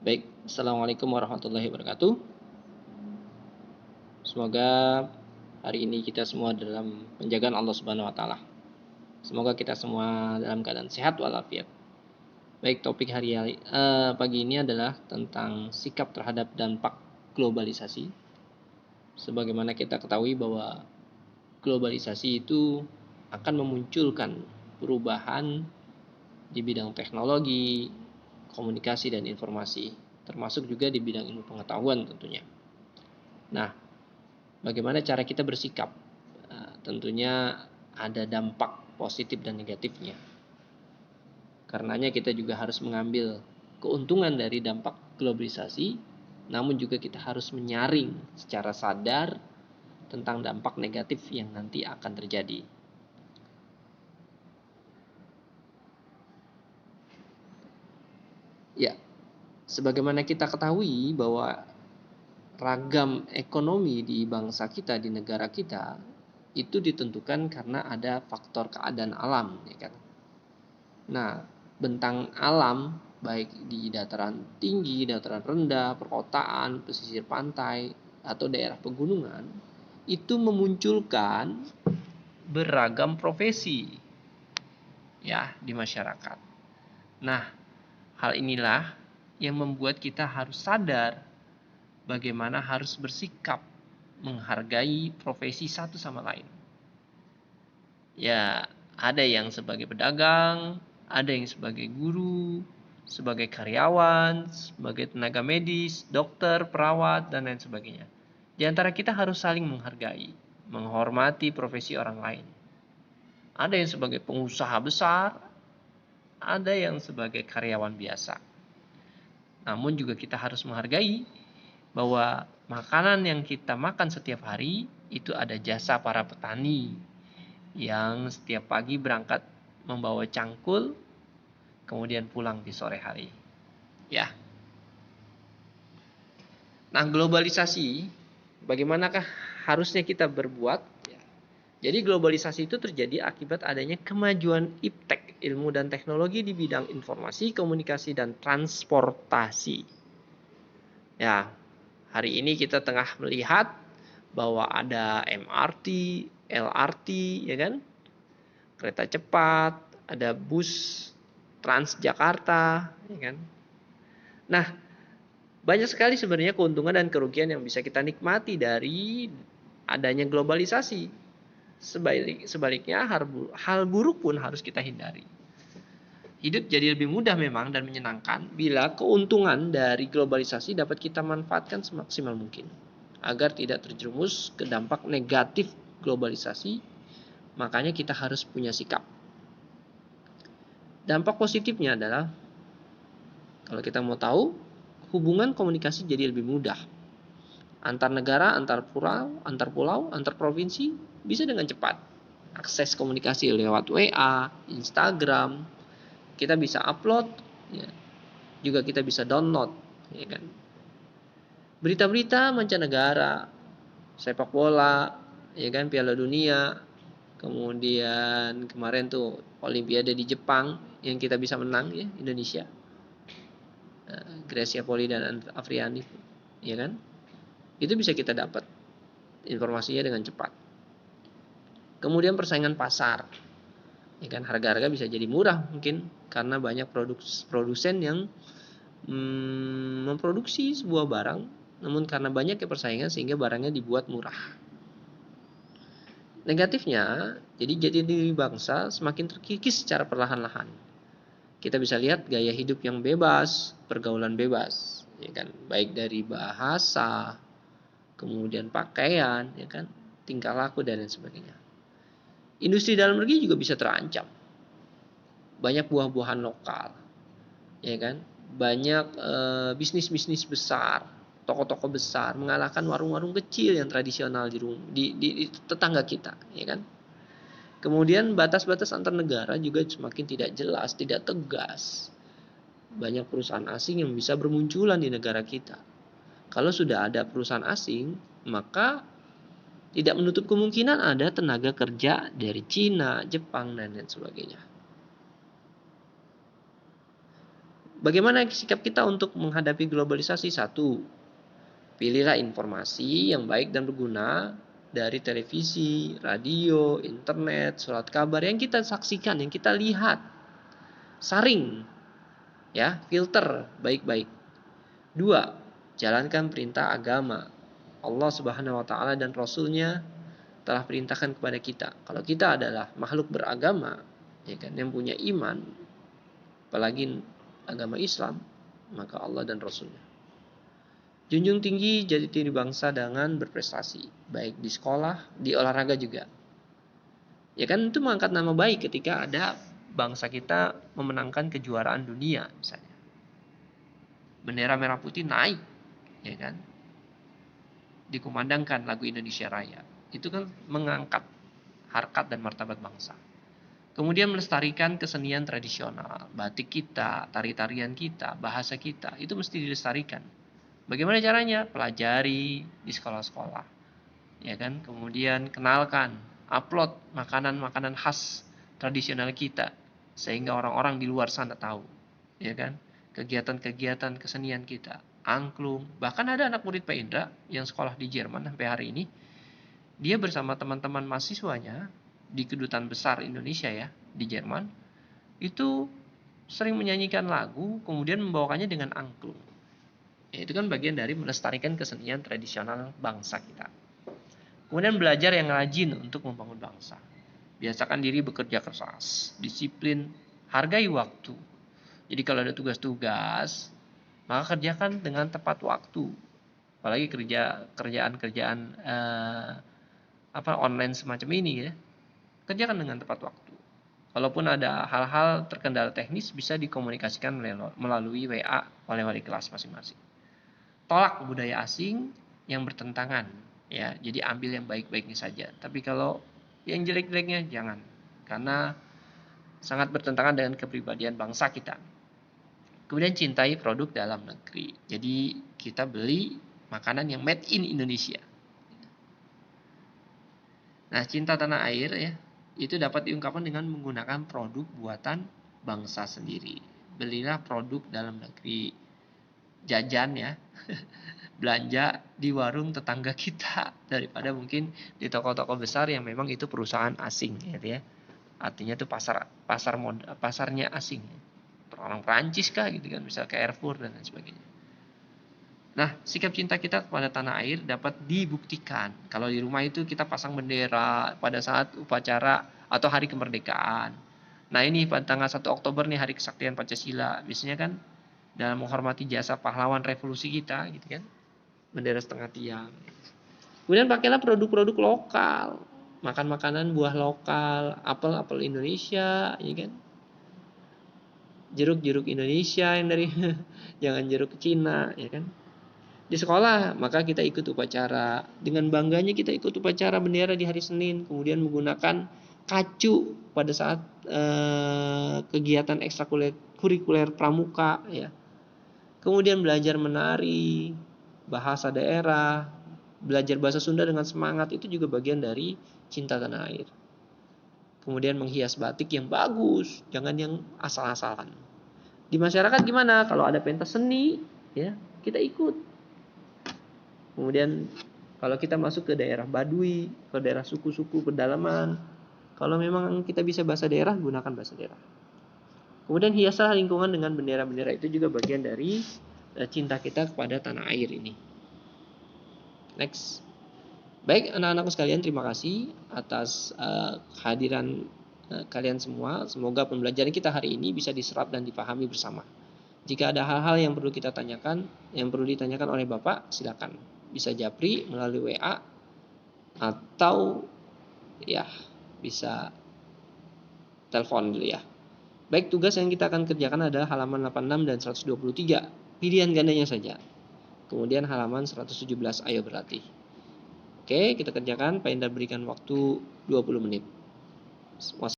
Baik, Assalamualaikum warahmatullahi wabarakatuh. Semoga hari ini kita semua dalam penjagaan Allah Subhanahu wa taala. Semoga kita semua dalam keadaan sehat walafiat. Baik, topik pagi ini adalah tentang sikap terhadap dampak globalisasi. Sebagaimana kita ketahui bahwa globalisasi itu akan memunculkan perubahan di bidang teknologi, komunikasi dan informasi, termasuk juga di bidang ilmu pengetahuan tentunya. Nah, bagaimana cara kita bersikap? Tentunya ada dampak positif dan negatifnya. Karenanya kita juga harus mengambil keuntungan dari dampak globalisasi, namun juga kita harus menyaring secara sadar tentang dampak negatif yang nanti akan terjadi. Ya, sebagaimana kita ketahui bahwa ragam ekonomi di bangsa kita, di negara kita, itu ditentukan karena ada faktor keadaan alam, ya kan? Nah, bentang alam baik di dataran tinggi, dataran rendah, perkotaan, pesisir pantai, atau daerah pegunungan, itu memunculkan beragam profesi ya di masyarakat. Nah, hal inilah yang membuat kita harus sadar bagaimana harus bersikap menghargai profesi satu sama lain. Ya, ada yang sebagai pedagang, ada yang sebagai guru, sebagai karyawan, sebagai tenaga medis, dokter, perawat, dan lain sebagainya. Di antara kita harus saling menghargai, menghormati profesi orang lain. Ada yang sebagai pengusaha besar, ada yang sebagai karyawan biasa. Namun juga kita harus menghargai bahwa makanan yang kita makan setiap hari itu ada jasa para petani yang setiap pagi berangkat membawa cangkul, kemudian pulang di sore hari. Ya. Nah, globalisasi, bagaimanakah harusnya kita berbuat? Jadi globalisasi itu terjadi akibat adanya kemajuan iptek, ilmu dan teknologi di bidang informasi, komunikasi, dan transportasi. Ya, hari ini kita tengah melihat bahwa ada MRT, LRT, ya kan? Kereta cepat, ada bus Transjakarta, ya kan? Nah, banyak sekali sebenarnya keuntungan dan kerugian yang bisa kita nikmati dari adanya globalisasi. Sebaliknya, hal buruk pun harus kita hindari. Hidup jadi lebih mudah memang dan menyenangkan bila keuntungan dari globalisasi dapat kita manfaatkan semaksimal mungkin agar tidak terjerumus ke dampak negatif globalisasi. Makanya kita harus punya sikap. Dampak positifnya adalah, kalau kita mau tahu, hubungan komunikasi jadi lebih mudah. Antar negara, antar pulau, antar provinsi bisa dengan cepat. Akses komunikasi lewat WA, Instagram, kita bisa upload, ya. Juga kita bisa download, ya kan. Berita-berita mancanegara, sepak bola, ya kan, Piala Dunia, kemudian kemarin tuh Olimpiade di Jepang yang kita bisa menang ya, Indonesia. Gracia Poli dan Afriani, ya kan? Itu bisa kita dapat informasinya dengan cepat. Kemudian persaingan pasar, ya kan, harga-harga bisa jadi murah mungkin karena banyak produsen yang memproduksi sebuah barang, namun karena banyaknya persaingan sehingga barangnya dibuat murah. Negatifnya, jadi diri bangsa semakin terkikis secara perlahan-lahan. Kita bisa lihat gaya hidup yang bebas, pergaulan bebas, ya kan, baik dari bahasa, kemudian pakaian, ya kan, tingkah laku dan lain sebagainya. Industri dalam negeri juga bisa terancam. Banyak buah-buahan lokal, ya kan, banyak bisnis-bisnis besar, toko-toko besar mengalahkan warung-warung kecil yang tradisional di tetangga kita, ya kan. Kemudian batas-batas antar negara juga semakin tidak jelas, tidak tegas. Banyak perusahaan asing yang bisa bermunculan di negara kita. Kalau sudah ada perusahaan asing, maka tidak menutup kemungkinan ada tenaga kerja dari Cina, Jepang, dan lain sebagainya. Bagaimana sikap kita untuk menghadapi globalisasi? Satu, pilihlah informasi yang baik dan berguna dari televisi, radio, internet, surat kabar yang kita saksikan, yang kita lihat. Saring, ya, filter baik-baik. Dua, jalankan perintah agama. Allah Subhanahu wa taala dan Rasul-Nya telah perintahkan kepada kita. Kalau kita adalah makhluk beragama, ya kan, yang punya iman, apalagi agama Islam, maka Allah dan Rasul-Nya. Junjung tinggi jati diri bangsa dengan berprestasi, baik di sekolah, di olahraga juga. Ya kan, itu mengangkat nama baik ketika ada bangsa kita memenangkan kejuaraan dunia misalnya. Bendera merah putih naik, ya kan? Dikumandangkan lagu Indonesia Raya. Itu kan mengangkat harkat dan martabat bangsa. Kemudian melestarikan kesenian tradisional, batik kita, tari-tarian kita, bahasa kita, itu mesti dilestarikan. Bagaimana caranya? Pelajari di sekolah-sekolah. Ya kan? Kemudian kenalkan, upload makanan-makanan khas tradisional kita sehingga orang-orang di luar sana tahu. Ya kan? Kegiatan-kegiatan kesenian kita, angklung, bahkan ada anak murid Pak Indra yang sekolah di Jerman sampai hari ini. Dia bersama teman-teman mahasiswanya di kedutaan besar Indonesia ya, di Jerman, itu sering menyanyikan lagu, kemudian membawakannya dengan angklung. Ya, itu kan bagian dari melestarikan kesenian tradisional bangsa kita. Kemudian belajar yang rajin untuk membangun bangsa. Biasakan diri bekerja keras, disiplin, hargai waktu. Jadi kalau ada tugas-tugas, maka kerjakan dengan tepat waktu. Apalagi kerjaan-kerjaan online semacam ini ya. Kerjakan dengan tepat waktu. Kalaupun ada hal-hal terkendala teknis, bisa dikomunikasikan melalui WA oleh wali kelas masing-masing. Tolak budaya asing yang bertentangan, ya. Jadi ambil yang baik-baiknya saja. Tapi kalau yang jelek-jeleknya jangan, karena sangat bertentangan dengan kepribadian bangsa kita. Kemudian cintai produk dalam negeri. Jadi kita beli makanan yang made in Indonesia. Nah, cinta tanah air ya, itu dapat diungkapkan dengan menggunakan produk buatan bangsa sendiri. Belilah produk dalam negeri. Jajan ya. Belanja di warung tetangga kita daripada mungkin di toko-toko besar yang memang itu perusahaan asing gitu ya. Artinya itu pasarnya asing. Orang Prancis kah gitu kan, misal ke Carrefour dan lain sebagainya. Nah, sikap cinta kita kepada tanah air dapat dibuktikan kalau di rumah itu kita pasang bendera pada saat upacara atau hari kemerdekaan. Nah, ini pada tanggal 1 Oktober nih, hari kesaktian Pancasila. Biasanya kan dalam menghormati jasa pahlawan revolusi kita gitu kan. Bendera setengah tiang. Kemudian pakailah produk-produk lokal, makan makanan buah lokal, apel Indonesia, ya kan? Jeruk Indonesia yang dari jangan jeruk Cina, ya kan? Di sekolah maka kita ikut upacara, dengan bangganya kita ikut upacara bendera di hari Senin, kemudian menggunakan kacu pada saat kegiatan ekstrakurikuler pramuka, ya. Kemudian belajar menari, bahasa daerah, belajar bahasa Sunda dengan semangat, itu juga bagian dari cinta tanah air. Kemudian menghias batik yang bagus, jangan yang asal-asalan. Di masyarakat gimana? Kalau ada pentas seni, ya kita ikut. Kemudian kalau kita masuk ke daerah Baduy, ke daerah suku-suku pedalaman, kalau memang kita bisa bahasa daerah, gunakan bahasa daerah. Kemudian hiaslah lingkungan dengan bendera-bendera, itu juga bagian dari cinta kita kepada tanah air ini. Next. Baik anak-anakku sekalian, terima kasih atas kehadiran kalian semua. Semoga pembelajaran kita hari ini bisa diserap dan dipahami bersama. Jika ada hal-hal yang perlu kita tanyakan, yang perlu ditanyakan oleh Bapak, silakan. Bisa japri melalui WA atau ya bisa telepon dulu ya. Baik, tugas yang kita akan kerjakan adalah halaman 86 dan 123. Pilihan gandanya saja. Kemudian halaman 117, ayo berlatih. Oke, kita kerjakan. Pak Indra berikan waktu 20 menit.